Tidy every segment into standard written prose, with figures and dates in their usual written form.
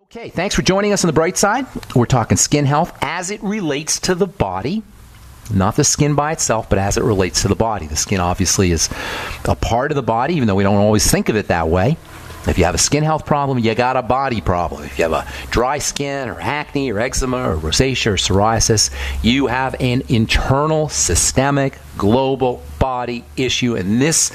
Okay, thanks for joining us on the bright side. We're talking skin health as it relates to the body. Not the skin by itself, but as it relates to the body. The skin obviously is a part of the body, even though we don't always think of it that way. If you have a skin health problem, you got a body problem. If you have a dry skin or acne or eczema or rosacea or psoriasis, you have an internal, systemic, global body issue. And this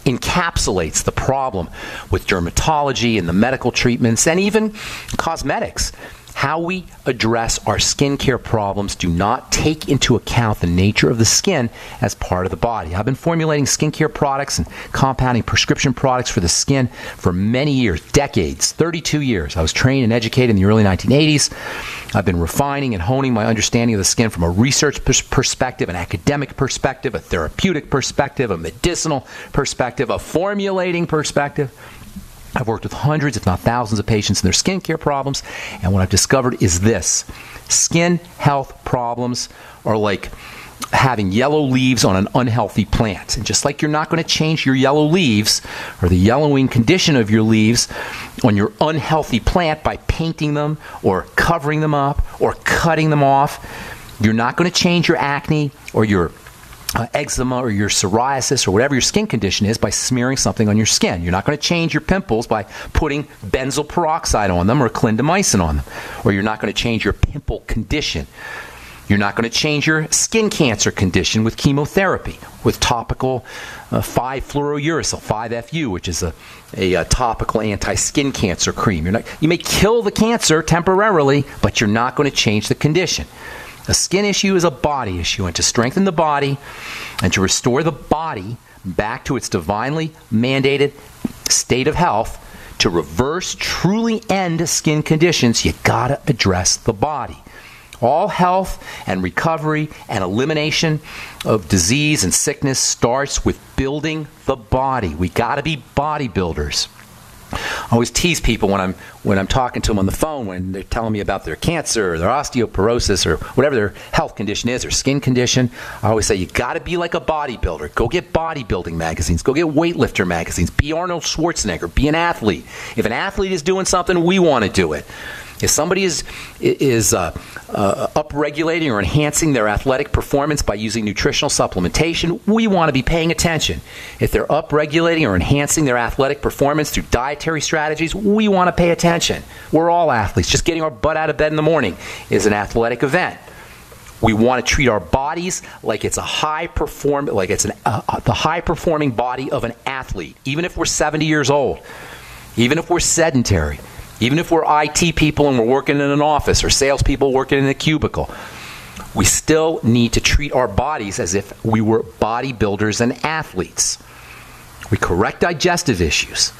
encapsulates the problem with dermatology and the medical treatments and even cosmetics. How we address our skincare problems do not take into account the nature of the skin as part of the body. I've been formulating skincare products and compounding prescription products for the skin for many years, decades, 32 years. I was trained and educated in the early 1980s. I've been refining and honing my understanding of the skin from a research perspective, an academic perspective, a therapeutic perspective, a medicinal perspective, a formulating perspective. I've worked with hundreds, if not thousands, of patients and their skincare problems, and what I've discovered is this. Skin health problems are like having yellow leaves on an unhealthy plant. And just like you're not going to change your yellow leaves or the yellowing condition of your leaves on your unhealthy plant by painting them or covering them up or cutting them off, you're not going to change your acne or your eczema or your psoriasis or whatever your skin condition is by smearing something on your skin. You're not going to change your pimples by putting benzoyl peroxide on them or clindamycin on them. Or you're not going to change your pimple condition. You're not going to change your skin cancer condition with chemotherapy, with topical 5-fluorouracil, 5-FU, which is a topical anti-skin cancer cream. You may kill the cancer temporarily, but you're not going to change the condition. A skin issue is a body issue, and to strengthen the body and to restore the body back to its divinely mandated state of health, to reverse, truly end skin conditions, you gotta address the body. All health and recovery and elimination of disease and sickness starts with building the body. We gotta be bodybuilders. I always tease people when I'm talking to them on the phone when they're telling me about their cancer or their osteoporosis or whatever their health condition is or skin condition. I always say, you got to be like a bodybuilder. Go get bodybuilding magazines. Go get weightlifter magazines. Be Arnold Schwarzenegger. Be an athlete. If an athlete is doing something, we want to do it. If somebody is upregulating or enhancing their athletic performance by using nutritional supplementation, we want to be paying attention. If they're upregulating or enhancing their athletic performance through dietary strategies, we want to pay attention. We're all athletes. Just getting our butt out of bed in the morning is an athletic event. We want to treat our bodies like it's the high-performing body of an athlete, even if we're 70 years old, even if we're sedentary. Even if we're IT people and we're working in an office or salespeople working in a cubicle, we still need to treat our bodies as if we were bodybuilders and athletes. We correct digestive issues.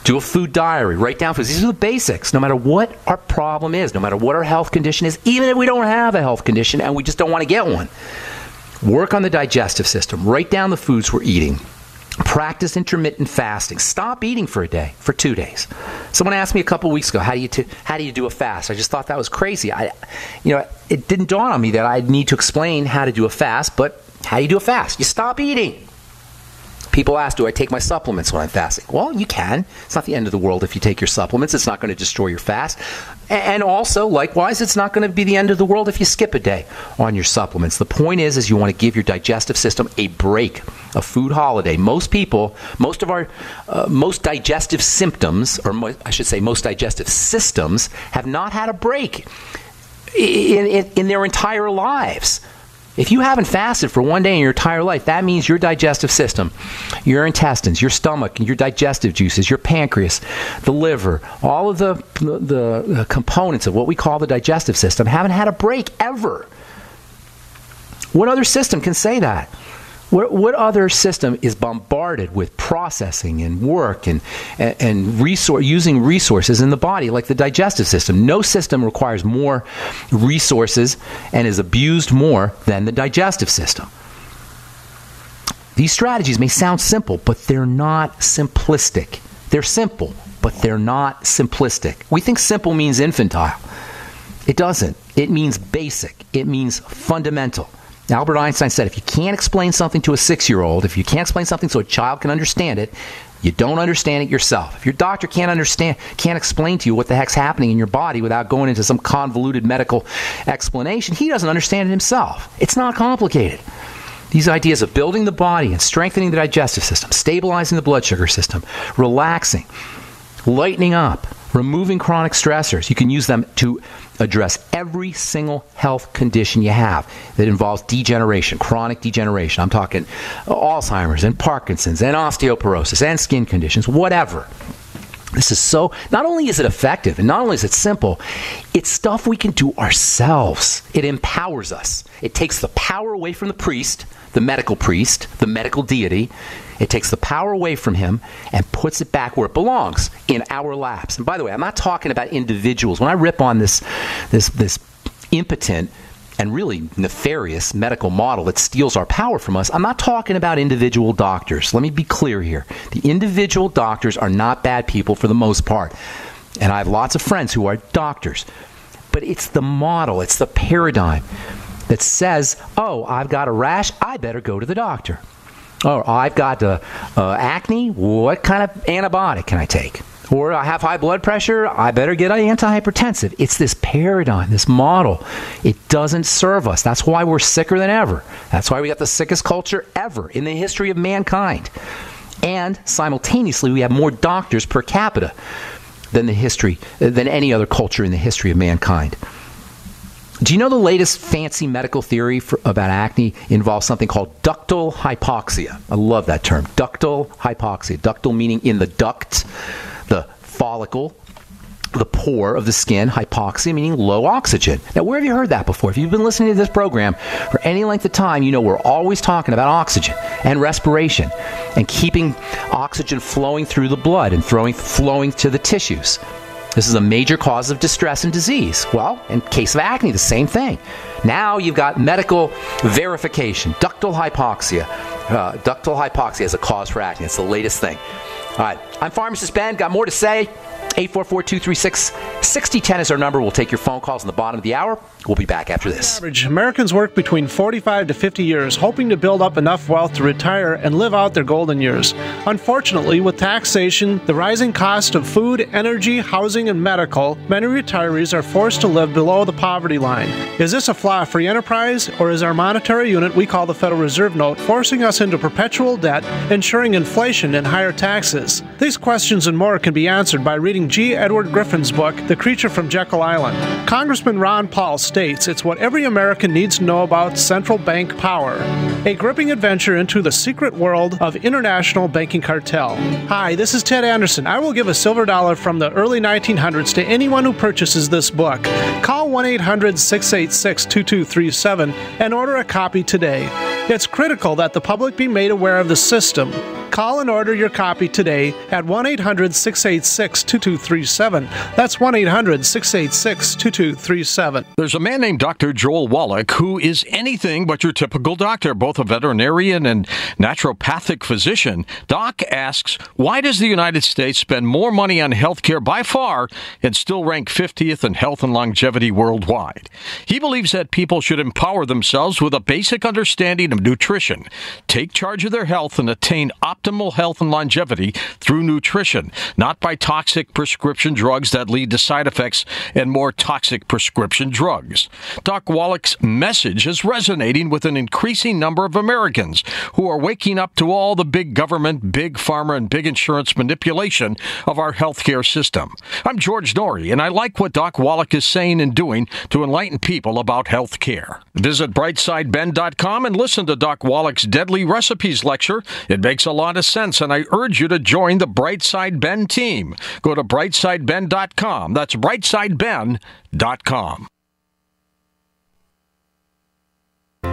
Do a food diary. Write down foods. These are the basics. No matter what our problem is, no matter what our health condition is, even if we don't have a health condition and we just don't want to get one, work on the digestive system. Write down the foods we're eating. Practice intermittent fasting. Stop eating for a day, for 2 days. Someone asked me a couple weeks ago, how do you do a fast? I just thought that was crazy. It didn't dawn on me that I'd need to explain how to do a fast, but how do you do a fast? You stop eating. People ask, do I take my supplements when I'm fasting? Well, you can. It's not the end of the world if you take your supplements. It's not going to destroy your fast. And also, likewise, it's not going to be the end of the world if you skip a day on your supplements. The point is you want to give your digestive system a break, a food holiday. Most people, most digestive symptoms, or most digestive systems, have not had a break in their entire lives. If you haven't fasted for 1 day in your entire life, that means your digestive system, your intestines, your stomach, your digestive juices, your pancreas, the liver, all of the components of what we call the digestive system haven't had a break ever. What other system can say that? What other system is bombarded with processing and work and using resources in the body like the digestive system? No system requires more resources and is abused more than the digestive system. These strategies may sound simple, but they're not simplistic. They're simple, but they're not simplistic. We think simple means infantile. It doesn't. It means basic. It means fundamental. Albert Einstein said, if you can't explain something to a 6-year-old, if you can't explain something so a child can understand it, You don't understand it yourself. If your doctor can't explain to you what the heck's happening in your body without going into some convoluted medical explanation, he doesn't understand it himself. It's not complicated. These ideas of building the body and strengthening the digestive system, stabilizing the blood sugar system, relaxing, lightening up, removing chronic stressors, you can use them to address every single health condition you have that involves degeneration, chronic degeneration. I'm talking Alzheimer's and Parkinson's and osteoporosis and skin conditions, whatever. This is so, not only is it effective and not only is it simple, it's stuff we can do ourselves. It empowers us. It takes the power away from the priest, the medical deity. It takes the power away from him and puts it back where it belongs, in our laps. And by the way, I'm not talking about individuals. When I rip on this impotent and really nefarious medical model that steals our power from us, I'm not talking about individual doctors. Let me be clear here. The individual doctors are not bad people for the most part. And I have lots of friends who are doctors. But it's the model, it's the paradigm that says, oh, I've got a rash, I better go to the doctor. Or I've got acne, what kind of antibiotic can I take? Or I have high blood pressure, I better get an antihypertensive. It's this paradigm, this model. It doesn't serve us. That's why we're sicker than ever. That's why we got the sickest culture ever in the history of mankind. And simultaneously, we have more doctors per capita than any other culture in the history of mankind. Do you know the latest fancy medical theory about acne involves something called ductal hypoxia? I love that term, ductal hypoxia. Ductal meaning in the duct, the follicle, the pore of the skin. Hypoxia meaning low oxygen. Now, where have you heard that before? If you've been listening to this program for any length of time, you know we're always talking about oxygen and respiration and keeping oxygen flowing through the blood and flowing to the tissues. This is a major cause of distress and disease. Well, in case of acne, the same thing. Now you've got medical verification, ductal hypoxia. Ductal hypoxia is a cause for acne. It's the latest thing. All right, I'm Pharmacist Ben. Got more to say. 844-236-6010 is our number. We'll take your phone calls in the bottom of the hour. We'll be back after this. On average, Americans work between 45 to 50 years, hoping to build up enough wealth to retire and live out their golden years. Unfortunately, with taxation, the rising cost of food, energy, housing, and medical, many retirees are forced to live below the poverty line. Is this a flaw-free enterprise, or is our monetary unit we call the Federal Reserve Note forcing us into perpetual debt, ensuring inflation and higher taxes? These questions and more can be answered by reading G. Edward Griffin's book, The Creature from Jekyll Island. Congressman Ron Paul states it's what every American needs to know about central bank power. A gripping adventure into the secret world of international banking cartel. Hi, this is Ted Anderson. I will give a silver dollar from the early 1900s to anyone who purchases this book. Call 1-800-686-2237 and order a copy today. It's critical that the public be made aware of the system. Call and order your copy today at 1-800-686-2237. That's 1-800-686-2237. There's a man named Dr. Joel Wallach who is anything but your typical doctor, both a veterinarian and naturopathic physician. Doc asks, why does the United States spend more money on healthcare by far and still rank 50th in health and longevity worldwide? He believes that people should empower themselves with a basic understanding of nutrition, take charge of their health, and attain optimal health and longevity through nutrition, not by toxic prescription drugs that lead to side effects and more toxic prescription drugs. Doc Wallach's message is resonating with an increasing number of Americans who are waking up to all the big government, big pharma, and big insurance manipulation of our healthcare system. I'm George Norrie, and I like what Doc Wallach is saying and doing to enlighten people about healthcare. Visit brightsideben.com and listen to Doc Wallach's Deadly Recipes lecture. It makes a lot of sense, and I urge you to join the Brightside Ben team. Go to brightsideben.com. That's brightsideben.com.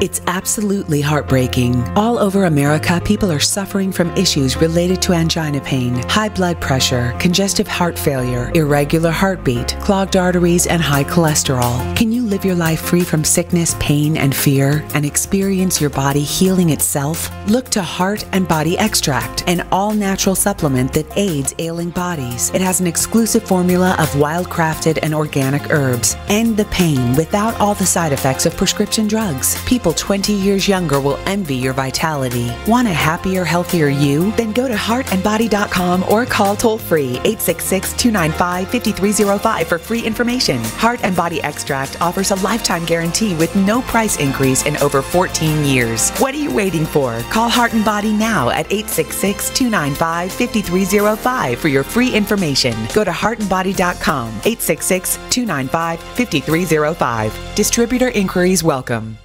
It's absolutely heartbreaking. All over America, people are suffering from issues related to angina pain, high blood pressure, congestive heart failure, irregular heartbeat, clogged arteries, and high cholesterol. Can you live your life free from sickness, pain, and fear, and experience your body healing itself? Look to Heart and Body Extract, an all-natural supplement that aids ailing bodies. It has an exclusive formula of wild-crafted and organic herbs. End the pain without all the side effects of prescription drugs. People people 20 years younger will envy your vitality. Want a happier, healthier you? Then go to heartandbody.com or call toll-free 866-295-5305 for free information. Heart and Body Extract offers a lifetime guarantee with no price increase in over 14 years. What are you waiting for? Call Heart and Body now at 866-295-5305 for your free information. Go to heartandbody.com, 866-295-5305. Distributor inquiries welcome.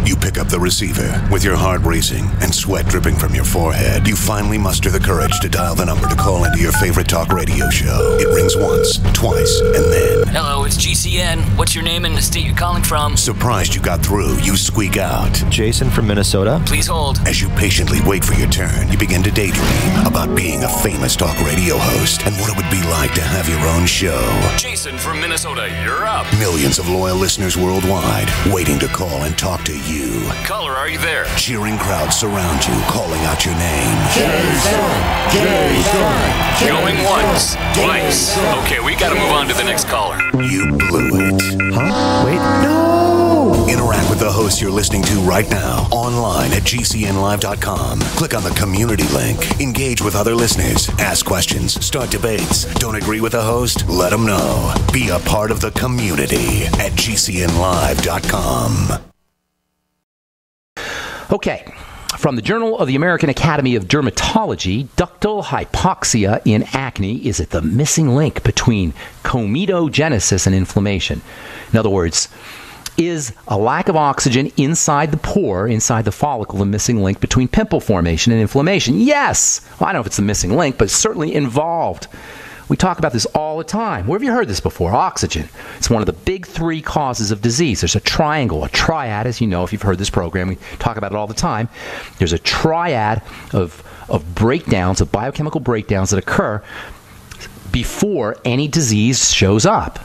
You pick up the receiver with your heart racing and sweat dripping from your forehead. You finally muster the courage to dial the number to call into your favorite talk radio show. It rings once, twice, and then... Hello, it's GCN. What's your name and the state you're calling from? Surprised you got through, you squeak out. Jason from Minnesota. Please hold. As you patiently wait for your turn, you begin to daydream about being a famous talk radio host and what it would be like to have your own show. Jason from Minnesota, you're up. Millions of loyal listeners worldwide waiting to call and talk to you. Caller, are you there? Cheering crowds surround you, calling out your name. Jason! Jason! Going once, twice. Okay, we gotta move on to the next caller. You blew it. Huh? Wait, no! Interact with the host you're listening to right now, online at gcnlive.com. Click on the community link. Engage with other listeners. Ask questions. Start debates. Don't agree with the host? Let them know. Be a part of the community at gcnlive.com. Okay, from the Journal of the American Academy of Dermatology, ductal hypoxia in acne is the missing link between comedogenic and inflammation. In other words, is a lack of oxygen inside the pore, inside the follicle, the missing link between pimple formation and inflammation? Yes! Well, I don't know if it's the missing link, but it's certainly involved. We talk about this all the time. Where have you heard this before? Oxygen. It's one of the big three causes of disease. There's a triangle, a triad, as you know, if you've heard this program. We talk about it all the time. There's a triad of breakdowns, of biochemical breakdowns that occur before any disease shows up.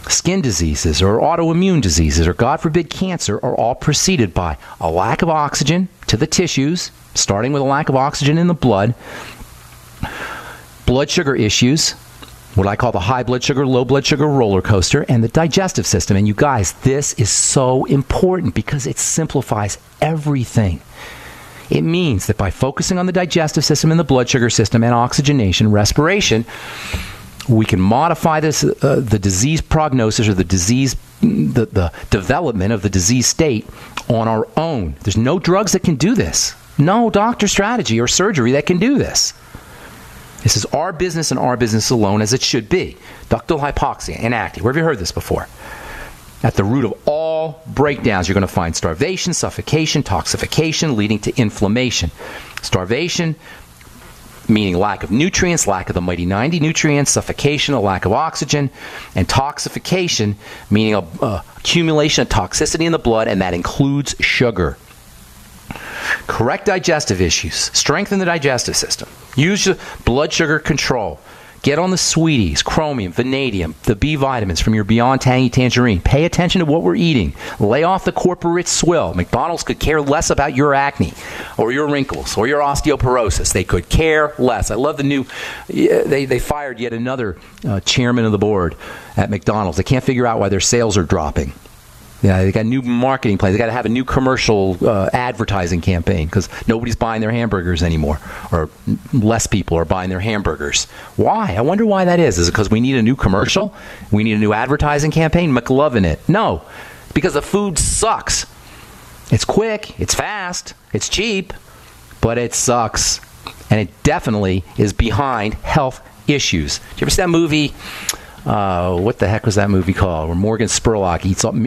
Skin diseases or autoimmune diseases or, God forbid, cancer are all preceded by a lack of oxygen to the tissues, starting with a lack of oxygen in the blood, blood sugar issues, what I call the high blood sugar, low blood sugar roller coaster, and the digestive system. And you guys, this is so important because it simplifies everything. It means that by focusing on the digestive system and the blood sugar system and oxygenation, respiration, we can modify this, the disease prognosis or the development of the disease state on our own. There's no drugs that can do this. No doctor strategy or surgery that can do this. This is our business and our business alone, as it should be. Ductal hypoxia and acne. Where have you heard this before? At the root of all breakdowns, you're going to find starvation, suffocation, toxification, leading to inflammation. Starvation, meaning lack of nutrients, lack of the mighty 90 nutrients. Suffocation, a lack of oxygen. And toxification, meaning accumulation of toxicity in the blood, and that includes sugar. Correct digestive issues. Strengthen the digestive system. Use your blood sugar control. Get on the sweeties, chromium, vanadium, the B vitamins from your Beyond Tangy Tangerine. Pay attention to what we're eating. Lay off the corporate swill. McDonald's could care less about your acne or your wrinkles or your osteoporosis. They could care less. I love the new, they fired yet another chairman of the board at McDonald's. They can't figure out why their sales are dropping. Yeah, they got new marketing plans. They got to have a new commercial advertising campaign because nobody's buying their hamburgers anymore, or less people are buying their hamburgers. Why? I wonder why that is. Is it because we need a new commercial? We need a new advertising campaign? McLovin it. No, because the food sucks. It's quick, it's fast, it's cheap, but it sucks. And it definitely is behind health issues. Did you ever see that movie? What the heck was that movie called? Where Morgan Spurlock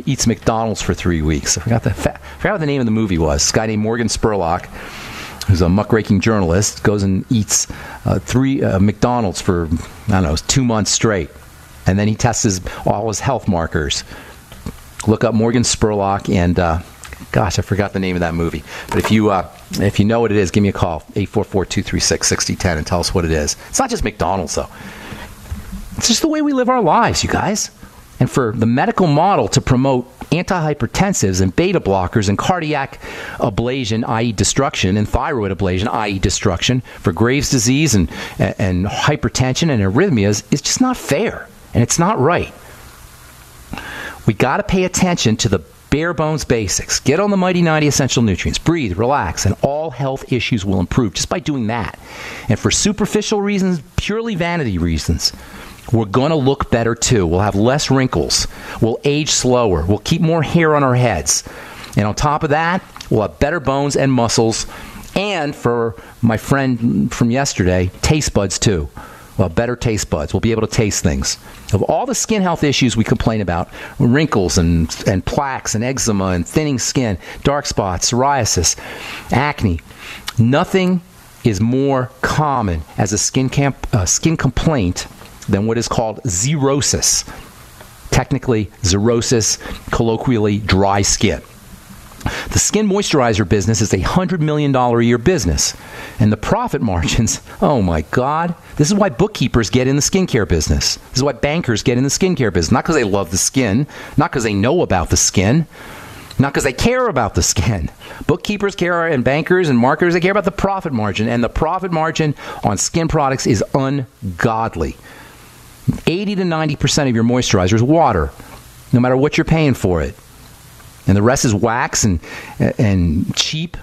eats McDonald's for 3 weeks. I forgot what the name of the movie was. This guy named Morgan Spurlock, who's a muckraking journalist, goes and eats three McDonald's for, 2 months straight. And then he tests all his health markers. Look up Morgan Spurlock and, gosh, I forgot the name of that movie. But if you know what it is, give me a call, 844-236-6010, and tell us what it is. It's not just McDonald's, though. It's just the way we live our lives, you guys. And for the medical model to promote antihypertensives and beta blockers and cardiac ablation, i.e. destruction, and thyroid ablation, i.e. destruction, for Graves' disease and hypertension and arrhythmias is just not fair. And it's not right. We got to pay attention to the Bare bones basics. Get on the Mighty 90 Essential Nutrients. Breathe, relax, and all health issues will improve just by doing that. And for superficial reasons, purely vanity reasons, we're going to look better too. We'll have less wrinkles. We'll age slower. We'll keep more hair on our heads. And on top of that, we'll have better bones and muscles. And for my friend from yesterday, taste buds too. Well, better taste buds. We'll be able to taste things. Of all the skin health issues we complain about, wrinkles and plaques and eczema and thinning skin, dark spots, psoriasis, acne, nothing is more common as a skin complaint than what is called xerosis. Technically, xerosis, colloquially, dry skin. The skin moisturizer business is a $100 million a year business. And the profit margins, oh my God. This is why bookkeepers get in the skincare business. This is why bankers get in the skincare business. Not because they love the skin, not because they know about the skin, not because they care about the skin. Bookkeepers care, and bankers and marketers, they care about the profit margin. And the profit margin on skin products is ungodly. 80 to 90% of your moisturizer is water, no matter what you're paying for it. And the rest is wax and cheap,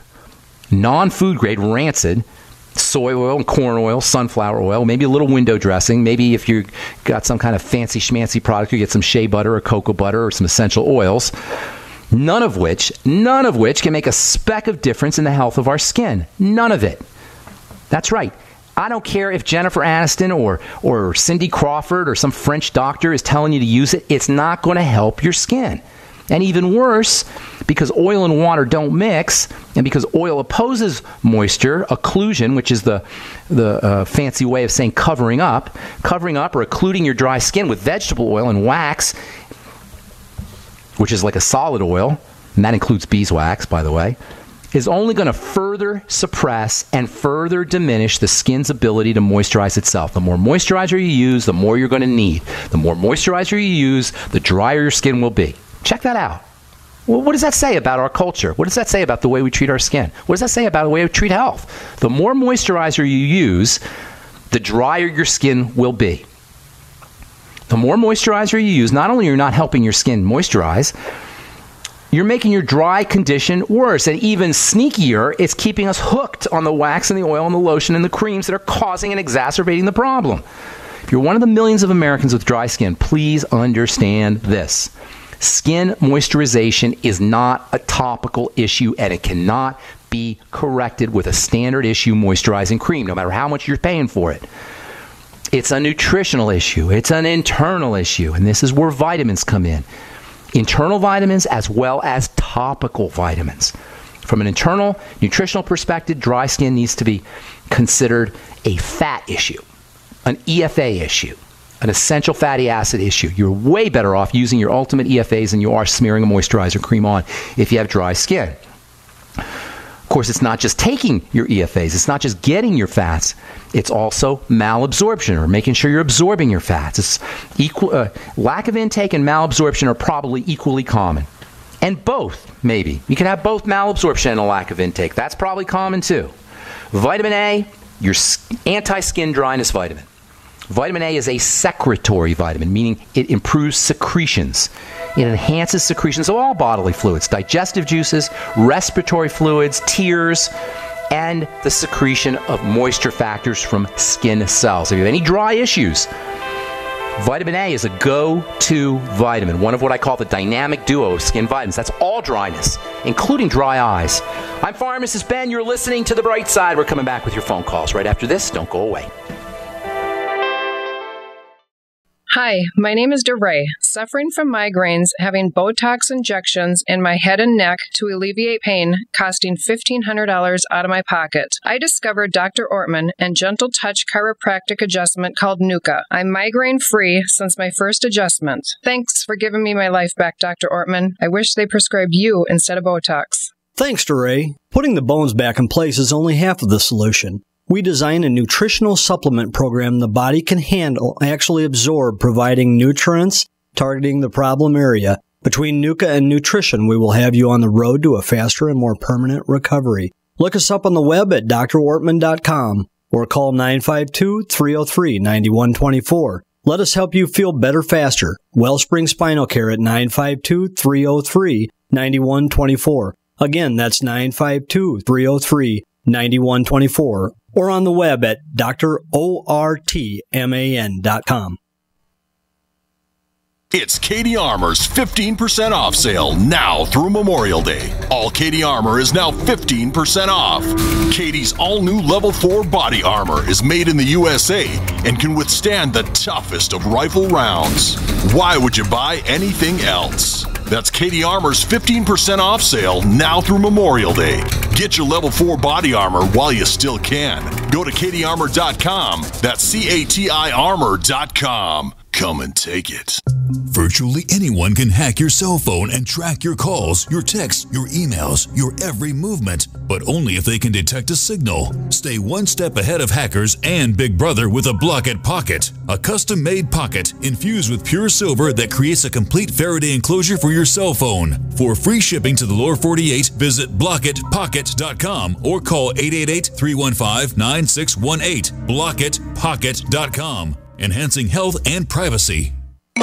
non-food grade, rancid, soy oil and corn oil, sunflower oil, maybe a little window dressing. Maybe if you got some kind of fancy schmancy product, you get some shea butter or cocoa butter or some essential oils. None of which can make a speck of difference in the health of our skin. None of it. That's right. I don't care if Jennifer Aniston or Cindy Crawford or some French doctor is telling you to use it. It's not going to help your skin. And even worse, because oil and water don't mix, and because oil opposes moisture, occlusion, which is the fancy way of saying covering up or occluding your dry skin with vegetable oil and wax, which is like a solid oil, and that includes beeswax, by the way, is only going to further suppress and further diminish the skin's ability to moisturize itself. The more moisturizer you use, the more you're going to need. The more moisturizer you use, the drier your skin will be. Check that out. Well, what does that say about our culture? What does that say about the way we treat our skin? What does that say about the way we treat health? The more moisturizer you use, the drier your skin will be. The more moisturizer you use, not only are you not helping your skin moisturize, you're making your dry condition worse. And even sneakier, it's keeping us hooked on the wax and the oil and the lotion and the creams that are causing and exacerbating the problem. If you're one of the millions of Americans with dry skin, please understand this. Skin moisturization is not a topical issue, and it cannot be corrected with a standard issue moisturizing cream, no matter how much you're paying for it. It's a nutritional issue. It's an internal issue, and this is where vitamins come in. Internal vitamins as well as topical vitamins. From an internal nutritional perspective, dry skin needs to be considered a fat issue, an EFA issue, an essential fatty acid issue. You're way better off using your ultimate EFAs than you are smearing a moisturizer cream on if you have dry skin. Of course, it's not just taking your EFAs. It's not just getting your fats. It's also malabsorption, or making sure you're absorbing your fats. It's lack of intake and malabsorption are probably equally common. And both, maybe. You can have both malabsorption and a lack of intake. That's probably common too. Vitamin A, your anti-skin dryness vitamin. Vitamin A is a secretory vitamin, meaning it improves secretions. It enhances secretions of all bodily fluids, digestive juices, respiratory fluids, tears, and the secretion of moisture factors from skin cells. If you have any dry issues, vitamin A is a go-to vitamin, one of what I call the dynamic duo of skin vitamins. That's all dryness, including dry eyes. I'm Pharmacist Ben. You're listening to The Bright Side. We're coming back with your phone calls right after this. Don't go away. Hi, my name is DeRay, suffering from migraines, having Botox injections in my head and neck to alleviate pain, costing $1,500 out of my pocket. I discovered Dr. Ortman and Gentle Touch chiropractic adjustment called Nuka. I'm migraine-free since my first adjustment. Thanks for giving me my life back, Dr. Ortman. I wish they prescribed you instead of Botox. Thanks, DeRay. Putting the bones back in place is only half of the solution. We design a nutritional supplement program the body can handle, actually absorb, providing nutrients, targeting the problem area. Between Nuka and nutrition, we will have you on the road to a faster and more permanent recovery. Look us up on the web at drortman.com or call 952-303-9124. Let us help you feel better faster. Wellspring Spinal Care at 952-303-9124. 952-303-9124. Again, that's 952-303-9124. Or on the web at drortman.com. It's Katie Armour's 15% off sale now through Memorial Day. All Katie Armour is now 15% off. Katie's all-new Level 4 body armor is made in the USA and can withstand the toughest of rifle rounds. Why would you buy anything else? That's Katie Armour's 15% off sale now through Memorial Day. Get your Level 4 body armor while you still can. Go to katiearmor.com. That's CATI armor.com. Come and take it. Virtually anyone can hack your cell phone and track your calls, your texts, your emails, your every movement, but only if they can detect a signal. Stay one step ahead of hackers and Big Brother with a Block-It Pocket, a custom-made pocket infused with pure silver that creates a complete Faraday enclosure for your cell phone. For free shipping to the lower 48, visit blockitpocket.com or call 888-315-9618. blockitpocket.com. Enhancing health and privacy.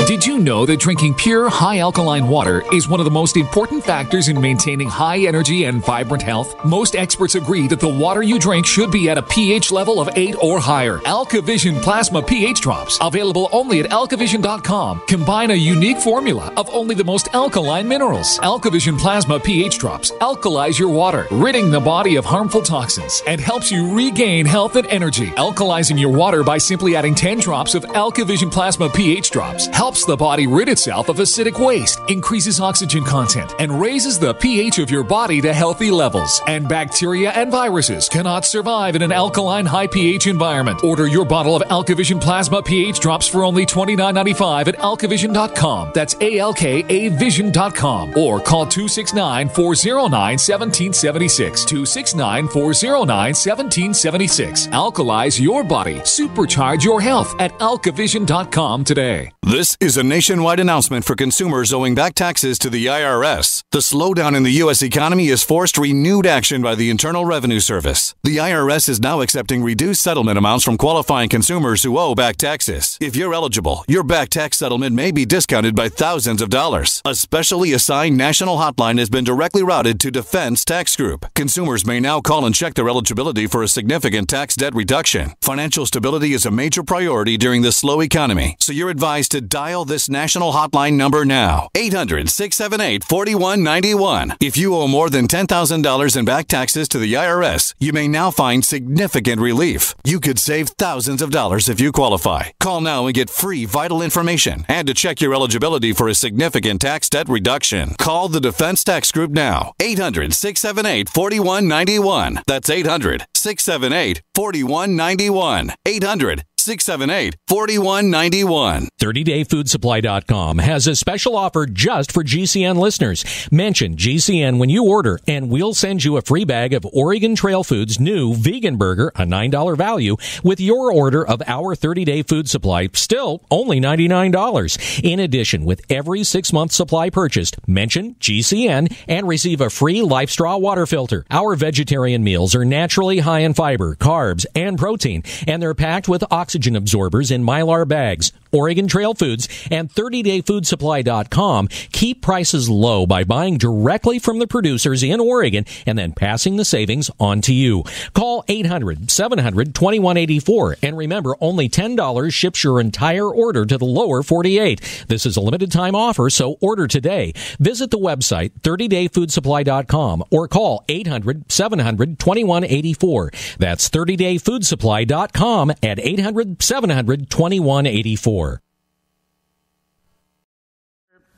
Did you know that drinking pure, high-alkaline water is one of the most important factors in maintaining high energy and vibrant health? Most experts agree that the water you drink should be at a pH level of 8 or higher. AlkaVision Plasma pH Drops, available only at alkavision.com, combine a unique formula of only the most alkaline minerals. AlkaVision Plasma pH Drops alkalize your water, ridding the body of harmful toxins, and helps you regain health and energy. Alkalizing your water by simply adding 10 drops of AlkaVision Plasma pH Drops helps the body rid itself of acidic waste, increases oxygen content, and raises the pH of your body to healthy levels. And bacteria and viruses cannot survive in an alkaline high pH environment. Order your bottle of AlkaVision Plasma pH Drops for only $29.95 at alkavision.com. That's ALKAvision.com. Or call 269-409-1776. 269-409-1776. Alkalize your body. Supercharge your health at alkavision.com today. This is a nationwide announcement for consumers owing back taxes to the IRS. The slowdown in the U.S. economy has forced renewed action by the Internal Revenue Service. The IRS is now accepting reduced settlement amounts from qualifying consumers who owe back taxes. If you're eligible, your back tax settlement may be discounted by thousands of dollars. A specially assigned national hotline has been directly routed to Defense Tax Group. Consumers may now call and check their eligibility for a significant tax debt reduction. Financial stability is a major priority during this slow economy, so you're advised to dial this national hotline number now. 800-678-4191. If you owe more than $10,000 in back taxes to the IRS, you may now find significant relief. You could save thousands of dollars if you qualify. Call now and get free vital information and to check your eligibility for a significant tax debt reduction. Call the Defense Tax Group now. 800-678-4191. That's 800-678-4191. 800-678-4191. 30dayfoodsupply.com has a special offer just for GCN listeners. Mention GCN when you order, and we'll send you a free bag of Oregon Trail Foods' new vegan burger, a $9 value, with your order of our 30-day food supply, still only $99. In addition, with every 6-month supply purchased, mention GCN and receive a free Life Straw water filter. Our vegetarian meals are naturally high in fiber, carbs, and protein, and they're packed with oxygen absorbers in Mylar bags. Oregon Trail Foods and 30dayfoodsupply.com keep prices low by buying directly from the producers in Oregon and then passing the savings on to you. Call 800-700-2184 and remember, only $10 ships your entire order to the lower 48. This is a limited time offer, so order today. Visit the website 30dayfoodsupply.com or call 800-700-2184. That's 30dayfoodsupply.com at 800-700-2184.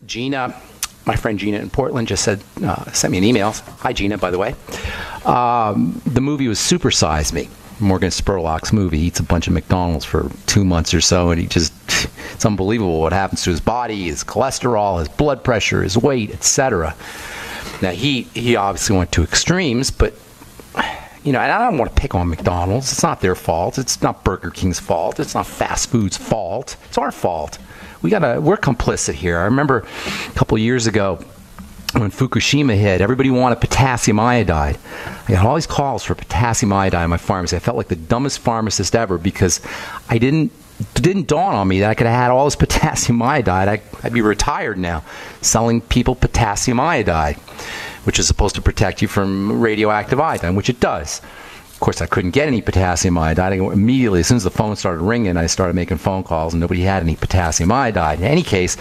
Gina, my friend Gina in Portland, just sent me an email. Hi, Gina, by the way. The movie was Supersize Me. Morgan Spurlock's movie. He eats a bunch of McDonald's for 2 months or so, and it's unbelievable what happens to his body, his cholesterol, his blood pressure, his weight, etc. Now, he obviously went to extremes, but and I don't want to pick on McDonald's. It's not their fault. It's not Burger King's fault. It's not fast food's fault. It's our fault. We're complicit here. I remember a couple of years ago when Fukushima hit, everybody wanted potassium iodide. I got all these calls for potassium iodide in my pharmacy. I felt like the dumbest pharmacist ever because I didn't didn't dawn on me that I could have had all this potassium iodide. I'd be retired now, selling people potassium iodide, which is supposed to protect you from radioactive iodine, which it does. Of course, I couldn't get any potassium iodide. Immediately, as soon as the phone started ringing, I started making phone calls, and nobody had any potassium iodide. In any case,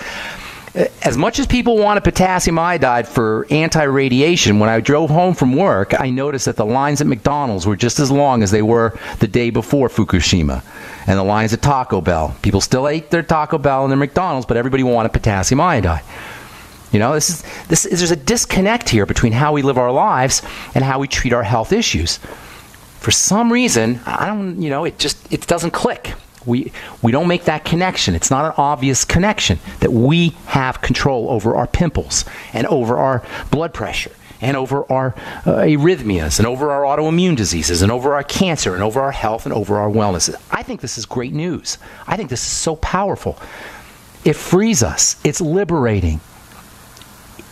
as much as people wanted potassium iodide for anti-radiation, when I drove home from work, I noticed that the lines at McDonald's were just as long as they were the day before Fukushima. And the lines at Taco Bell. People still ate their Taco Bell and their McDonald's, but everybody wanted potassium iodide. You know, there's a disconnect here between how we live our lives and how we treat our health issues. For some reason, it doesn't click. We don't make that connection. It's not an obvious connection that we have control over our pimples and over our blood pressure and over our arrhythmias and over our autoimmune diseases and over our cancer and over our health and over our wellness. I think this is great news. I think this is so powerful. It frees us. It's liberating.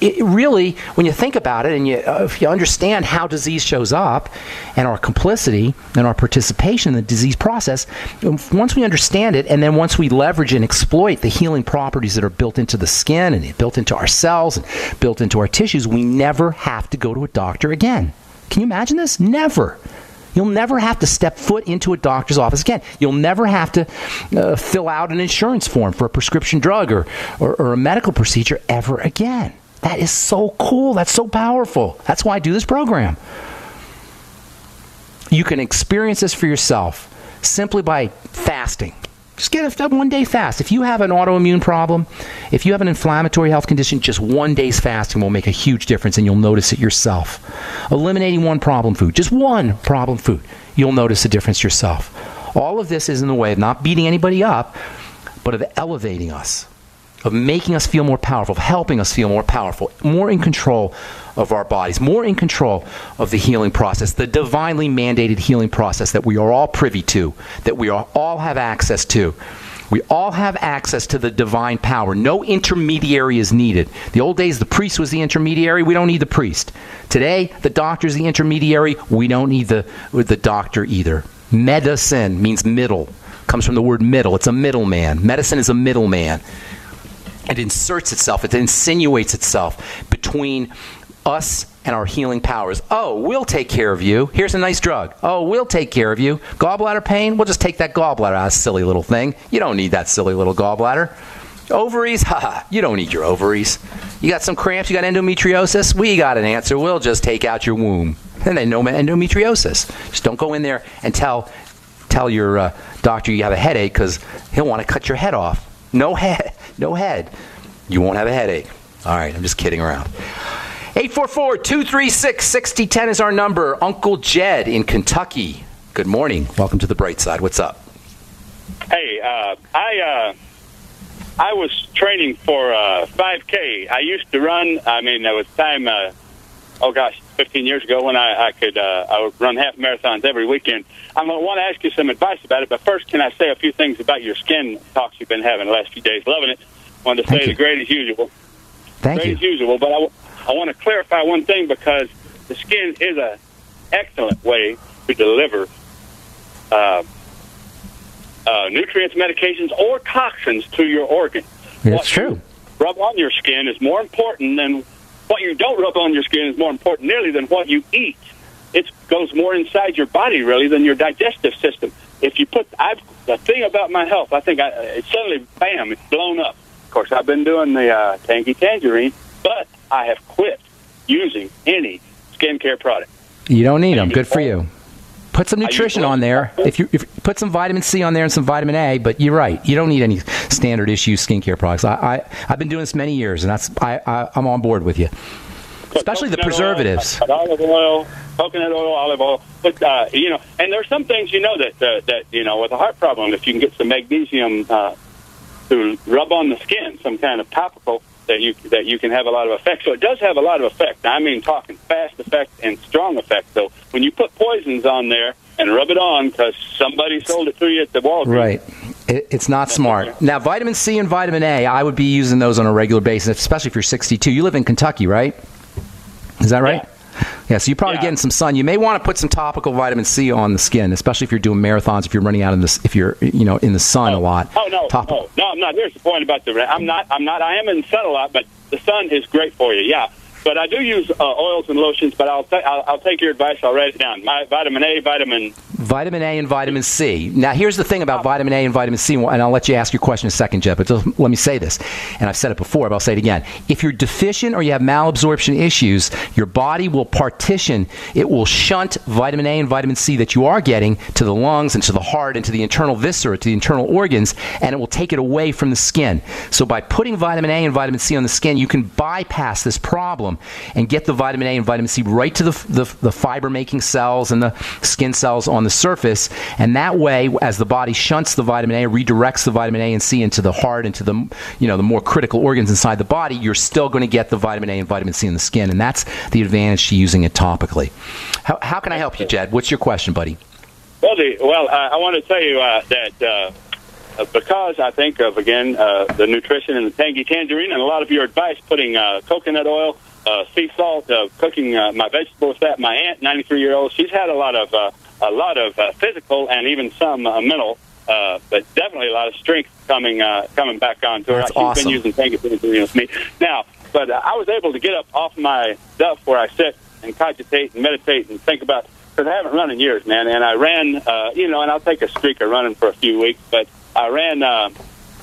It really, when you think about it and if you understand how disease shows up and our complicity and our participation in the disease process, once we understand it and then once we leverage and exploit the healing properties that are built into the skin and built into our cells and built into our tissues, we never have to go to a doctor again. Can you imagine this? Never. You'll never have to step foot into a doctor's office again. You'll never have to fill out an insurance form for a prescription drug or a medical procedure ever again. That is so cool. That's so powerful. That's why I do this program. You can experience this for yourself simply by fasting. Just get a one-day fast. If you have an autoimmune problem, if you have an inflammatory health condition, just one day's fasting will make a huge difference, and you'll notice it yourself. Eliminating one problem food, just one problem food, you'll notice a difference yourself. All of this is in the way of not beating anybody up, but of elevating us, of making us feel more powerful, of helping us feel more powerful, more in control of our bodies, more in control of the healing process, the divinely mandated healing process that we are all privy to, that we all have access to. We all have access to the divine power. No intermediary is needed. The old days, the priest was the intermediary. We don't need the priest. Today, the doctor is the intermediary. We don't need the doctor either. Medicine means middle. Comes from the word middle. It's a middleman. Medicine is a middleman. It inserts itself, it insinuates itself between us and our healing powers. Oh, we'll take care of you. Here's a nice drug. Oh, we'll take care of you. Gallbladder pain? We'll just take that gallbladder out, silly little thing. You don't need that silly little gallbladder. Ovaries? Haha, you don't need your ovaries. You got some cramps? You got endometriosis? We got an answer. We'll just take out your womb. And they know endometriosis. Just don't go in there and tell your doctor you have a headache because he'll want to cut your head off. No head. You won't have a headache. All right, I'm just kidding around. 844-236-6010 is our number. Uncle Jed in Kentucky. Good morning. Welcome to the Bright Side. What's up? Hey, I was training for 5K. I used to run. I mean, there was time, 15 years ago when I would run half marathons every weekend. I'm going to want to ask you some advice about it, but first, can I say a few things about your skin talks you've been having the last few days? Loving it. Wanted to say the great as usual. Thank you. Great as usual, but I want to clarify one thing because the skin is an excellent way to deliver nutrients, medications, or toxins to your organ. That's true. Rub on your skin is more important than what you don't rub on your skin is more important nearly than what you eat. It goes more inside your body, really, than your digestive system. If you put, the thing about my health, I think it's suddenly, bam, it's blown up. Of course, I've been doing the Tangy Tangerine, but I have quit using any skincare product. You don't need them. Good for you. Put some nutrition on there. If you put some vitamin C on there and some vitamin A, but you're right. You don't need any standard issue skincare products. I've been doing this many years, and I'm on board with you. Especially the preservatives. Olive oil, coconut oil, olive oil. But, and there's some things, that with a heart problem, if you can get some magnesium to rub on the skin, some kind of topical, that you can have a lot of effect. So it does have a lot of effect. I mean, talking fast effect and strong effect. So when you put poisons on there and rub it on because somebody sold it to you at the Walgreens. Right. It's not smart. Now, vitamin C and vitamin A, I would be using those on a regular basis, especially if you're 62. You live in Kentucky, right? Is that right? Yeah, so you're probably getting some sun. You may want to put some topical vitamin C on the skin, especially if you're doing marathons, if you're running out in the, if you're, in the sun a lot. Oh, no, no, I'm not. Here's the point about I'm not. I am in the sun a lot, but the sun is great for you, yeah. But I do use oils and lotions, but I'll take your advice. I'll write it down. My vitamin A, Vitamin A and vitamin C. Now, here's the thing about vitamin A and vitamin C, and I'll let you ask your question in a second, Jeff, but just let me say this, and I've said it before, but I'll say it again. If you're deficient or you have malabsorption issues, your body will partition, it will shunt vitamin A and vitamin C that you are getting to the lungs and to the heart and to the internal viscera, to the internal organs, and it will take it away from the skin. So by putting vitamin A and vitamin C on the skin, you can bypass this problem and get the vitamin A and vitamin C right to the fiber-making cells and the skin cells on the surface, and that way, as the body shunts the vitamin A, redirects the vitamin A and C into the heart, into the the more critical organs inside the body, you're still going to get the vitamin A and vitamin C in the skin, and that's the advantage to using it topically. How can I help you, Jed? What's your question, buddy? Well, I want to tell you that because I think of, again, the nutrition and the tangy tangerine, and a lot of your advice, putting coconut oil, sea salt, cooking my vegetables with that. My aunt, 93-year-old, she's had a lot of physical and even some mental, but definitely a lot of strength coming back onto her. That's awesome. She's been using tangy tangerine with me now, but I was able to get up off my stuff where I sit and cogitate and meditate and think about, because I haven't run in years, man, and I ran, and I'll take a streak of running for a few weeks, but I ran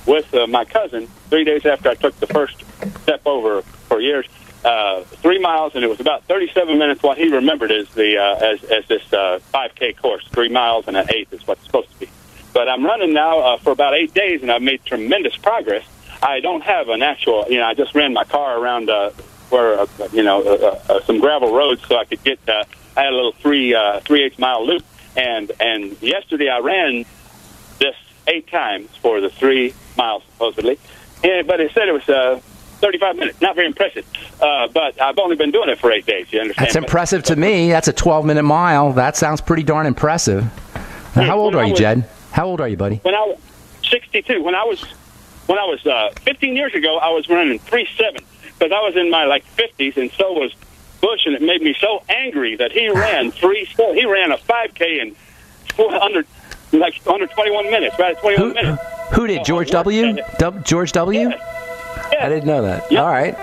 with my cousin 3 days after I took the first step over for years, 3 miles, and it was about 37 minutes. What he remembered is as this 5K course. 3 miles and an eighth is what it's supposed to be. But I'm running now for about 8 days, and I've made tremendous progress. I don't have an actual, I just ran my car around where some gravel roads so I could get. I had a little 3/8 mile loop, and yesterday I ran this 8 times for the 3 miles supposedly, but it said it was 35 minutes. Not very impressive, but I've only been doing it for 8 days. You understand? That's impressive to me. That's a 12-minute mile. That sounds pretty darn impressive. Now, how old are you, Jed? How old are you, buddy? When I was 62. When I was 15 years ago, I was running 3.7 because I was in my 50s, and so was Bush, and it made me so angry that he ran 3.7. He ran a 5K in under 21 minutes, right at 21 minutes. Who did? George W? George W? Yes. I didn't know that. Yep. All right.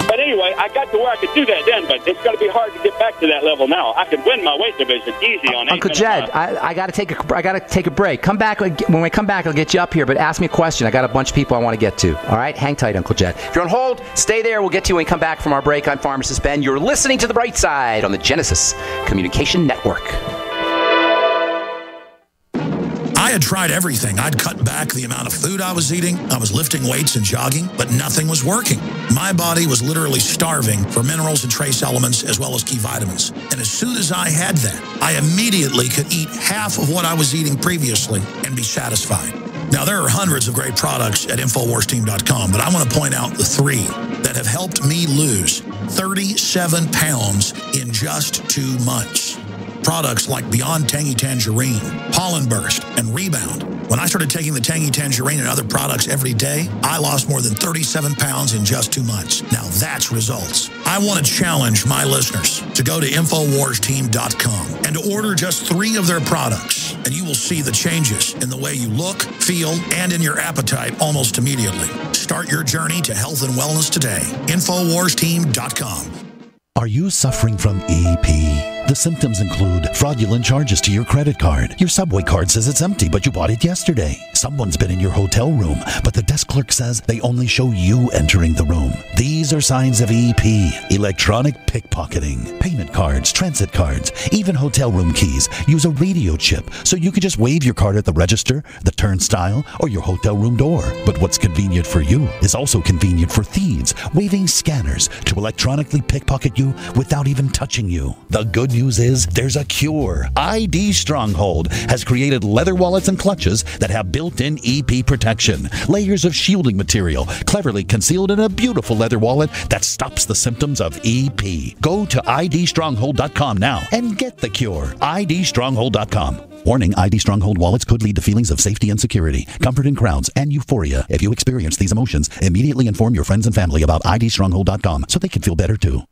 But anyway, I got to where I could do that then, but it's going to be hard to get back to that level now. I could win my weight division easy on 8 Uncle Jed, I got to take a break. Come back when we come back. I'll get you up here, but ask me a question. I got a bunch of people I want to get to. All right, hang tight, Uncle Jed. If you're on hold, stay there. We'll get to you when we come back from our break. I'm Pharmacist Ben. You're listening to The Bright Side on the Genesis Communication Network. I had tried everything. I'd cut back the amount of food I was eating. I was lifting weights and jogging, but nothing was working. My body was literally starving for minerals and trace elements as well as key vitamins. And as soon as I had that, I immediately could eat half of what I was eating previously and be satisfied. Now, there are hundreds of great products at InfoWarsTeam.com, but I want to point out the 3 that have helped me lose 37 pounds in just 2 months. Products like Beyond Tangy Tangerine, Pollen Burst, and Rebound. When I started taking the Tangy Tangerine and other products every day, I lost more than 37 pounds in just 2 months. Now that's results. I want to challenge my listeners to go to InfoWarsTeam.com and to order just 3 of their products, and you will see the changes in the way you look, feel, and in your appetite almost immediately. Start your journey to health and wellness today. InfoWarsTeam.com. Are you suffering from EP? The symptoms include fraudulent charges to your credit card. Your Subway card says it's empty, but you bought it yesterday. Someone's been in your hotel room, but the desk clerk says they only show you entering the room. These are signs of EP. Electronic pickpocketing. Payment cards, transit cards, even hotel room keys use a radio chip, so you can just wave your card at the register, the turnstile, or your hotel room door. But what's convenient for you is also convenient for thieves, waving scanners to electronically pickpocket you without even touching you. The good news is there's a cure. ID Stronghold has created leather wallets and clutches that have built-in EP protection. Layers of shielding material cleverly concealed in a beautiful leather wallet that stops the symptoms of EP. Go to idstronghold.com now and get the cure. idstronghold.com. Warning, ID Stronghold wallets could lead to feelings of safety and security, comfort in crowds, and euphoria. If you experience these emotions, immediately inform your friends and family about idstronghold.com so they can feel better too.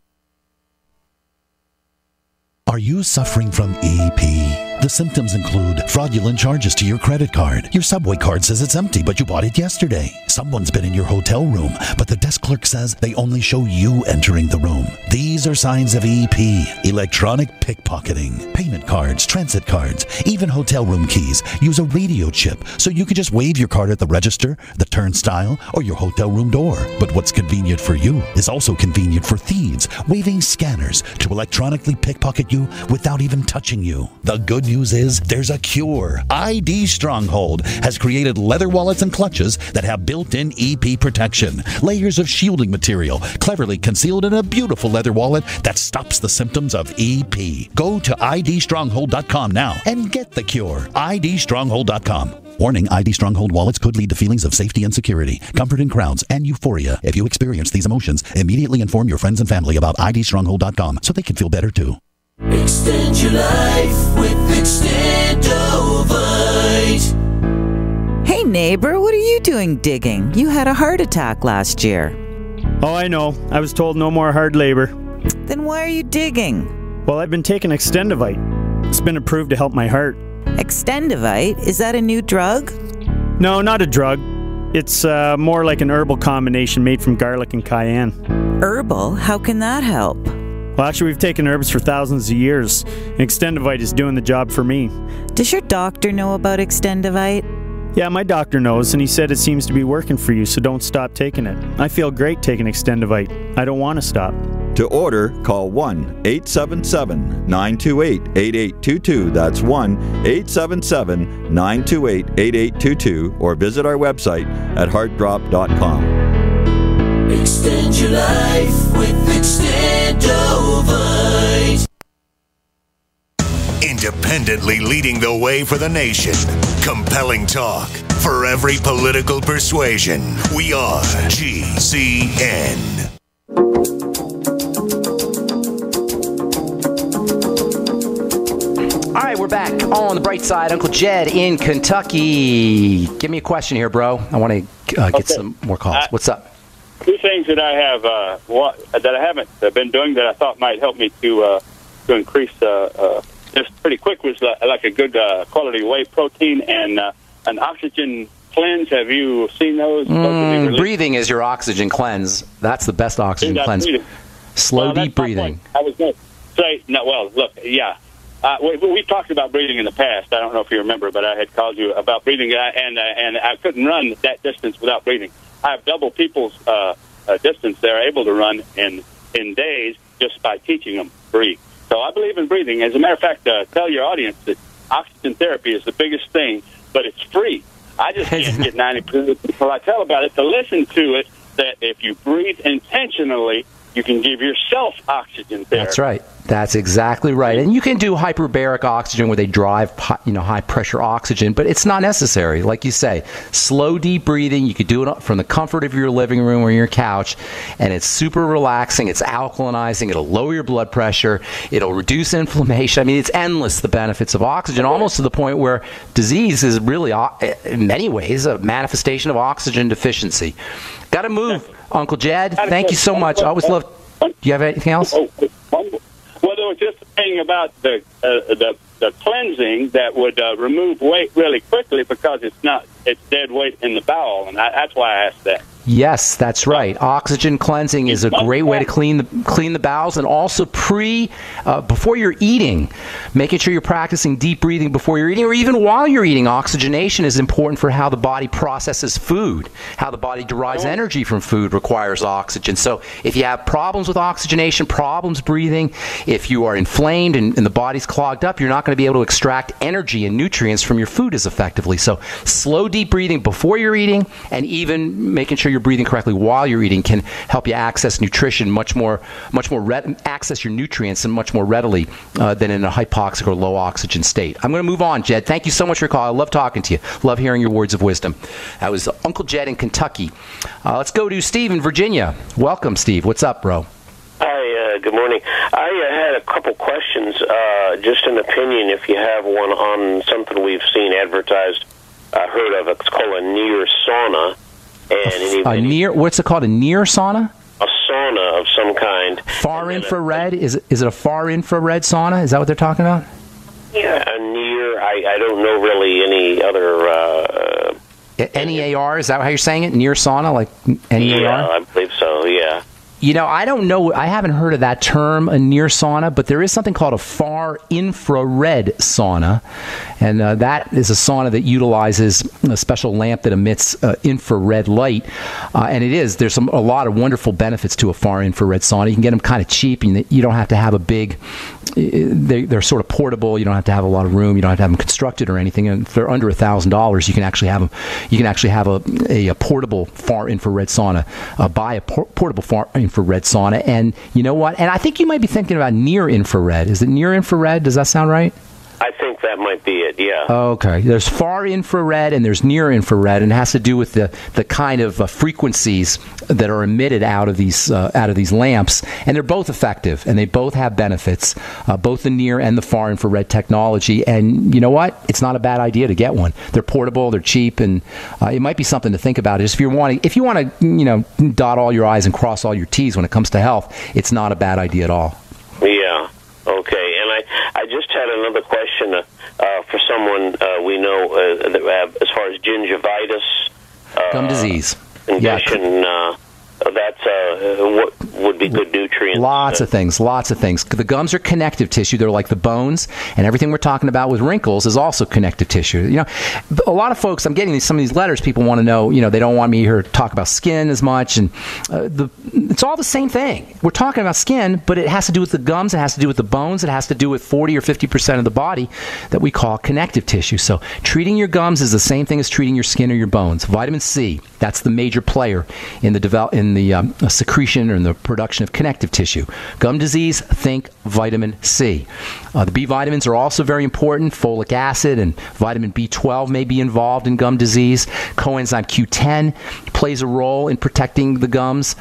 Are you suffering from EP? The symptoms include fraudulent charges to your credit card. Your subway card says it's empty, but you bought it yesterday. Someone's been in your hotel room, but the desk clerk says they only show you entering the room. These are signs of EP. Electronic pickpocketing. Payment cards, transit cards, even hotel room keys use a radio chip, so you can just wave your card at the register, the turnstile, or your hotel room door. But what's convenient for you is also convenient for thieves, waving scanners to electronically pickpocket you without even touching you. The good news is there's a cure. ID Stronghold has created leather wallets and clutches that have built-in EP protection. Layers of shielding material cleverly concealed in a beautiful leather wallet that stops the symptoms of EP. Go to idstronghold.com now and get the cure. idstronghold.com. Warning, ID Stronghold wallets could lead to feelings of safety and security, comfort in crowds, and euphoria. If you experience these emotions, immediately inform your friends and family about idstronghold.com so they can feel better too. Extend your life with Extendovite. Hey neighbor, what are you doing digging? You had a heart attack last year. Oh, I know. I was told no more hard labor. Then why are you digging? Well, I've been taking Extendovite. It's been approved to help my heart. Extendovite? Is that a new drug? No, not a drug. It's more like an herbal combination made from garlic and cayenne. Herbal? How can that help? Well, actually, we've taken herbs for thousands of years. Extendovite is doing the job for me. Does your doctor know about Extendovite? Yeah, my doctor knows, and he said it seems to be working for you, so don't stop taking it. I feel great taking Extendovite. I don't want to stop. To order, call 1-877-928-8822. That's 1-877-928-8822, or visit our website at heartdrop.com. Extend your life with Extendovite. Independently leading the way for the nation. Compelling talk for every political persuasion. We are GCN. All right, we're back on the bright side. Uncle Jed in Kentucky. Give me a question here, bro. I want to get some more calls. What's up? Two things that I have that I haven't been doing that I thought might help me to increase just pretty quick was like a good quality whey protein and an oxygen cleanse. Have you seen those? Breathing is your oxygen cleanse. That's the best oxygen cleanse. Slow, deep breathing. I was going to say, no, well, look, yeah. We've talked about breathing in the past. I don't know if you remember, but I had called you about breathing, and I couldn't run that distance without breathing. I have double people's distance they're able to run in days just by teaching them breathe. So I believe in breathing. As a matter of fact, tell your audience that oxygen therapy is the biggest thing, but it's free. I just can't get 90% of the people I tell about it to listen to it, that if you breathe intentionally, you can give yourself oxygen therapy. That's right. That's exactly right. And you can do hyperbaric oxygen where they drive, high pressure oxygen, but it's not necessary. Like you say, slow, deep breathing. You could do it from the comfort of your living room or your couch, and it's super relaxing. It's alkalinizing. It'll lower your blood pressure. It'll reduce inflammation. I mean, it's endless, the benefits of oxygen, almost to the point where disease is really, in many ways, a manifestation of oxygen deficiency. Got to move, Uncle Jed. Thank you so much. I always love. Do you have anything else? Well, there was just a thing about the cleansing that would remove weight really quickly because it's dead weight in the bowel, and that's why I asked that. Yes, that's right. Oxygen cleansing is a great way to clean the bowels, and also before you're eating, making sure you're practicing deep breathing before you're eating, or even while you're eating. Oxygenation is important for how the body processes food. How the body derives energy from food requires oxygen. So if you have problems with oxygenation, problems breathing, if you are inflamed and the body's clogged up, you're not going to be able to extract energy and nutrients from your food as effectively. So slow, deep breathing before you're eating, and even making sure you're breathing correctly while you're eating can help you access nutrition access your nutrients and much more readily than in a hypoxic or low oxygen state. I'm going to move on, Jed. Thank you so much for your call. I love talking to you. Love hearing your words of wisdom. That was Uncle Jed in Kentucky. Let's go to Steve in Virginia. Welcome, Steve. What's up, bro? Hi, good morning. I had a couple questions, just an opinion if you have one on something we've seen advertised, heard of. It's called a near sauna. What's it called? A near sauna? A sauna, of some kind. Far infrared? Is it a far infrared sauna? Is that what they're talking about? Yeah, near. I don't know really any other. NEAR, is that how you're saying it? Near sauna, like NEAR? Yeah, I believe so. Yeah. You know, I don't know. I haven't heard of that term, a near sauna, but there is something called a far infrared sauna, and that is a sauna that utilizes a special lamp that emits infrared light, and there's a lot of wonderful benefits to a far infrared sauna. You can get them kind of cheap, and you don't have to have a big. They're sort of portable. You don't have to have a lot of room. You don't have to have them constructed or anything. And if they're under $1,000, you can actually have them. You can actually have a portable far infrared sauna. Buy a portable far infrared sauna, and you know what? And I think you might be thinking about near infrared. Is it near infrared? Does that sound right? I think that might be it, yeah. Okay. There's far infrared and there's near infrared, and it has to do with the kind of frequencies that are emitted out of these lamps, and they're both effective, and they both have benefits, both the near and the far infrared technology. And you know what? It's not a bad idea to get one. They're portable, they're cheap, and it might be something to think about. If you want to, dot all your I's and cross all your T's when it comes to health, it's not a bad idea at all. Yeah. Okay. And I just had another question for someone we know as far as gingivitis, gum disease, condition. That's what would be good nutrients. Lots of things. The gums are connective tissue. They're like the bones, and everything we're talking about with wrinkles is also connective tissue. You know, a lot of folks, I'm getting some of these letters, people want to know, they don't want me here to talk about skin as much, and it's all the same thing. We're talking about skin, but it has to do with the gums, it has to do with the bones, it has to do with 40 or 50% of the body that we call connective tissue. So treating your gums is the same thing as treating your skin or your bones. Vitamin C, that's the major player in the secretion or in the production of connective tissue. Gum disease, think vitamin C. The B vitamins are also very important. Folic acid and vitamin B12 may be involved in gum disease. Coenzyme Q10 plays a role in protecting the gums,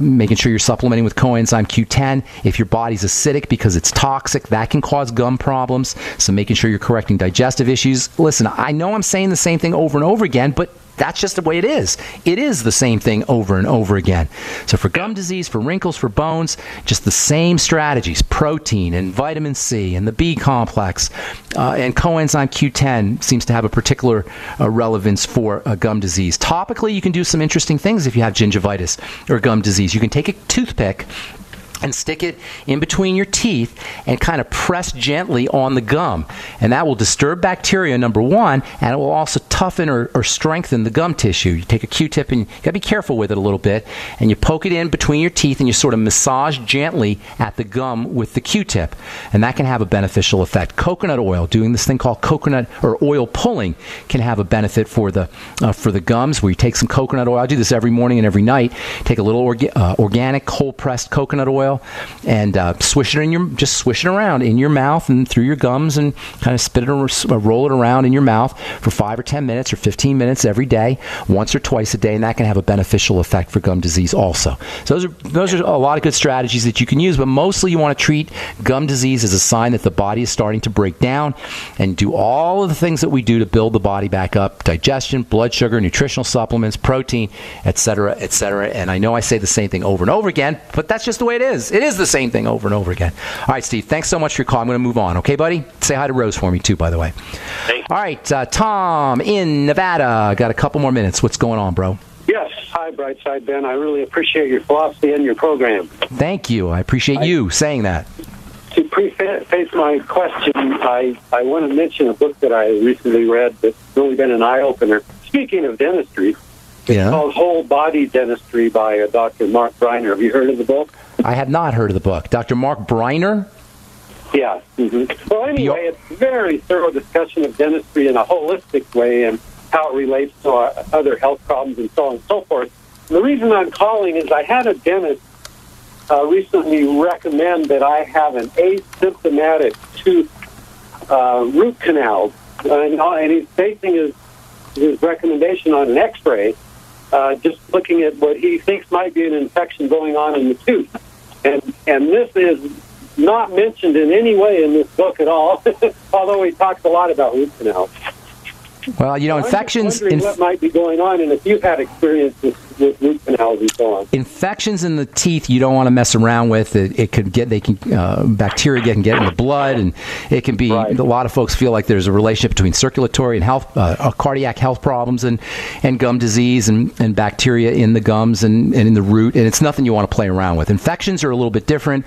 making sure you're supplementing with coenzyme Q10. If your body's acidic because it's toxic, that can cause gum problems. So making sure you're correcting digestive issues. Listen, I know I'm saying the same thing over and over again, but that's just the way it is. It is the same thing over and over again. So for gum disease, for wrinkles, for bones, just the same strategies. Protein and vitamin C and the B complex and coenzyme Q10 seems to have a particular relevance for gum disease. Topically, you can do some interesting things if you have gingivitis or gum disease. You can take a toothpick and stick it in between your teeth and kind of press gently on the gum. And that will disturb bacteria, number one, and it will also toughen or strengthen the gum tissue. You take a Q-tip and you got to be careful with it a little bit, and you poke it in between your teeth and you sort of massage gently at the gum with the Q-tip. And that can have a beneficial effect. Coconut oil, doing this thing called coconut or oil pulling, can have a benefit for the gums, where you take some coconut oil. I do this every morning and every night. Take a little organic cold-pressed coconut oil and swish it around in your mouth and through your gums, and kind of spit it or roll it around in your mouth for 5 or 10 minutes or 15 minutes every day, once or twice a day, and that can have a beneficial effect for gum disease also. So those are a lot of good strategies that you can use, but mostly you want to treat gum disease as a sign that the body is starting to break down, and do all of the things that we do to build the body back up: digestion, blood sugar, nutritional supplements, protein, etc., etc. And I know I say the same thing over and over again, but that's just the way it is. It is the same thing over and over again. All right, Steve, thanks so much for your call. I'm going to move on. Okay, buddy? Say hi to Rose for me, too, by the way. Thanks. All right, Tom in Nevada. Got a couple more minutes. What's going on, bro? Yes. Hi, Brightside Ben. I really appreciate your philosophy and your program. Thank you. I appreciate you saying that. To preface my question, I want to mention a book that I recently read that's really been an eye-opener. Speaking of dentistry, it's called Whole Body Dentistry by Dr. Mark Briner. Have you heard of the book? I have not heard of the book. Dr. Mark Briner? Yeah. Mm-hmm. Well, anyway, it's a very thorough discussion of dentistry in a holistic way and how it relates to other health problems and so on and so forth. And the reason I'm calling is I had a dentist recently recommend that I have an asymptomatic tooth root canal. And he's basing his recommendation on an X-ray, just looking at what he thinks might be an infection going on in the tooth. And this is not mentioned in any way in this book at all, although he talks a lot about root canals. Well, infections. I'm wondering what might be going on, and if you've had experience with root canals and so on. Infections in the teeth, you don't want to mess around with. Bacteria can get in the blood, and it can be. Right. A lot of folks feel like there's a relationship between circulatory and health, cardiac health problems, and gum disease, and bacteria in the gums and in the root, and it's nothing you want to play around with. Infections are a little bit different.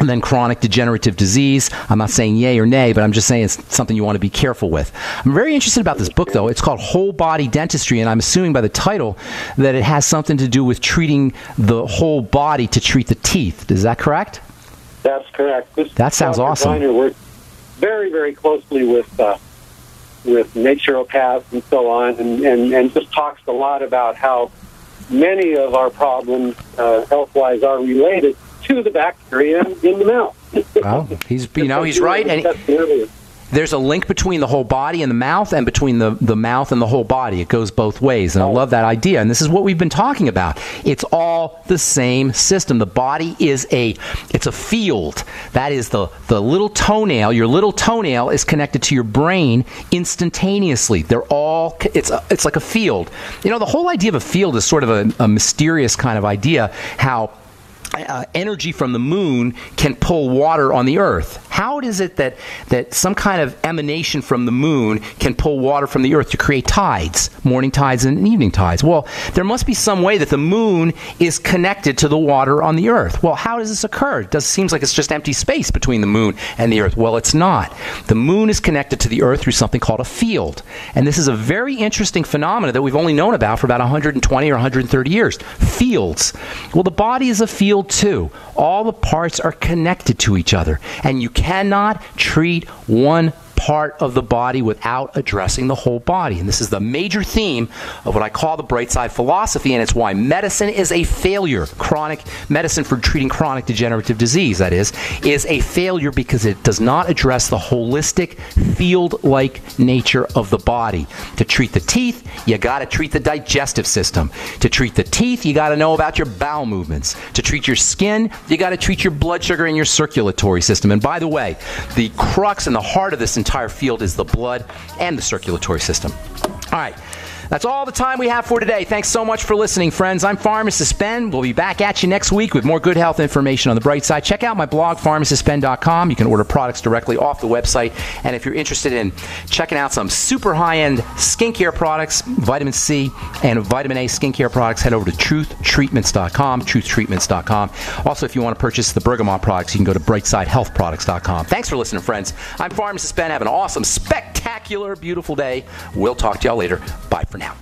And then chronic degenerative disease. I'm not saying yay or nay, but I'm just saying it's something you want to be careful with. I'm very interested about this book, though. It's called Whole Body Dentistry, and I'm assuming by the title that it has something to do with treating the whole body to treat the teeth. Is that correct? That's correct. That sounds awesome. Designer works very, very closely with naturopaths and so on, and just talks a lot about how many of our problems, health-wise, are related to the bacteria in the mouth. Well, he's right, and there's a link between the whole body and the mouth, and between the mouth and the whole body. It goes both ways, and I love that idea. And this is what we've been talking about. It's all the same system. The body is a field. That is the little toenail. Your little toenail is connected to your brain instantaneously. It's like a field. The whole idea of a field is sort of a mysterious kind of idea. How energy from the moon can pull water on the earth. How is it that some kind of emanation from the moon can pull water from the earth to create tides, morning tides and evening tides? Well, there must be some way that the moon is connected to the water on the earth. Well, how does this occur? It seems like it's just empty space between the moon and the earth. Well, it's not. The moon is connected to the earth through something called a field. And this is a very interesting phenomenon that we've only known about for about 120 or 130 years. Fields. Well, the body is a field too. All the parts are connected to each other, and you cannot treat one part of the body without addressing the whole body. And this is the major theme of what I call the bright side philosophy, and it's why medicine is a failure. Chronic medicine for treating chronic degenerative disease, that is a failure because it does not address the holistic field-like nature of the body. To treat the teeth, you got to treat the digestive system. To treat the teeth, you got to know about your bowel movements. To treat your skin, you got to treat your blood sugar and your circulatory system. And by the way, the crux and the heart of this entire field is the blood and the circulatory system. All right. That's all the time we have for today. Thanks so much for listening, friends. I'm Pharmacist Ben. We'll be back at you next week with more good health information on the bright side. Check out my blog, pharmacistben.com. You can order products directly off the website. And if you're interested in checking out some super high-end skincare products, vitamin C and vitamin A skincare products, head over to truthtreatments.com, truthtreatments.com. Also, if you want to purchase the Bergamot products, you can go to brightsidehealthproducts.com. Thanks for listening, friends. I'm Pharmacist Ben. Have an awesome, spectacular, beautiful day. We'll talk to y'all later. Bye for now.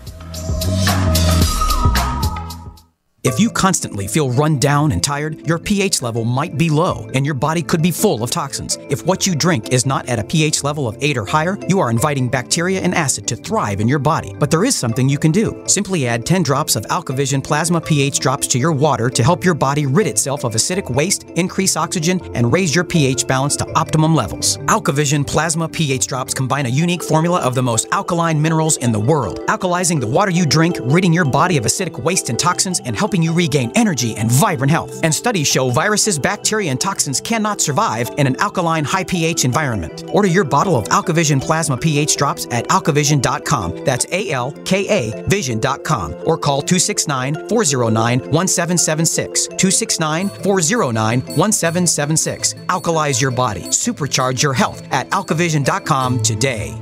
If you constantly feel run down and tired, your pH level might be low and your body could be full of toxins. If what you drink is not at a pH level of 8 or higher, you are inviting bacteria and acid to thrive in your body. But there is something you can do. Simply add 10 drops of AlkaVision Plasma pH drops to your water to help your body rid itself of acidic waste, increase oxygen, and raise your pH balance to optimum levels. AlkaVision Plasma pH drops combine a unique formula of the most alkaline minerals in the world, alkalizing the water you drink, ridding your body of acidic waste and toxins, and helping you regain energy and vibrant health. And studies show viruses, bacteria, and toxins cannot survive in an alkaline, high pH environment. Order your bottle of AlkaVision Plasma pH drops at alkavision.com. That's ALKA Vision.com. Or call 269-409-1776. 269-409-1776. Alkalize your body. Supercharge your health at alkavision.com today.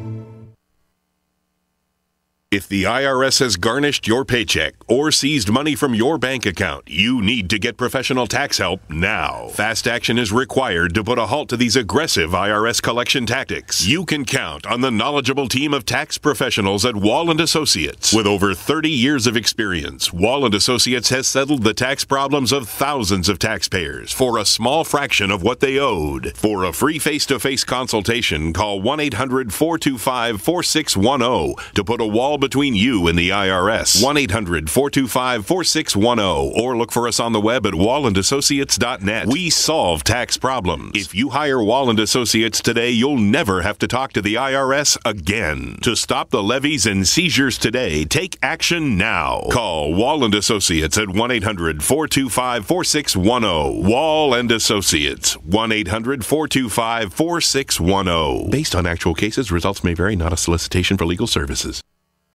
If the IRS has garnished your paycheck or seized money from your bank account, you need to get professional tax help now. Fast action is required to put a halt to these aggressive IRS collection tactics. You can count on the knowledgeable team of tax professionals at Wall & Associates. With over 30 years of experience, Wall & Associates has settled the tax problems of thousands of taxpayers for a small fraction of what they owed. For a free face-to-face consultation, call 1-800-425-4610 to put a wall between you and the IRS. 1-800-425-4610 or look for us on the web at wallandassociates.net. We solve tax problems. If you hire Walland Associates today, you'll never have to talk to the IRS again. To stop the levies and seizures today, take action now. Call Walland Associates at 1-800-425-4610. Wall and Associates, 1-800-425-4610. Based on actual cases, results may vary, not a solicitation for legal services.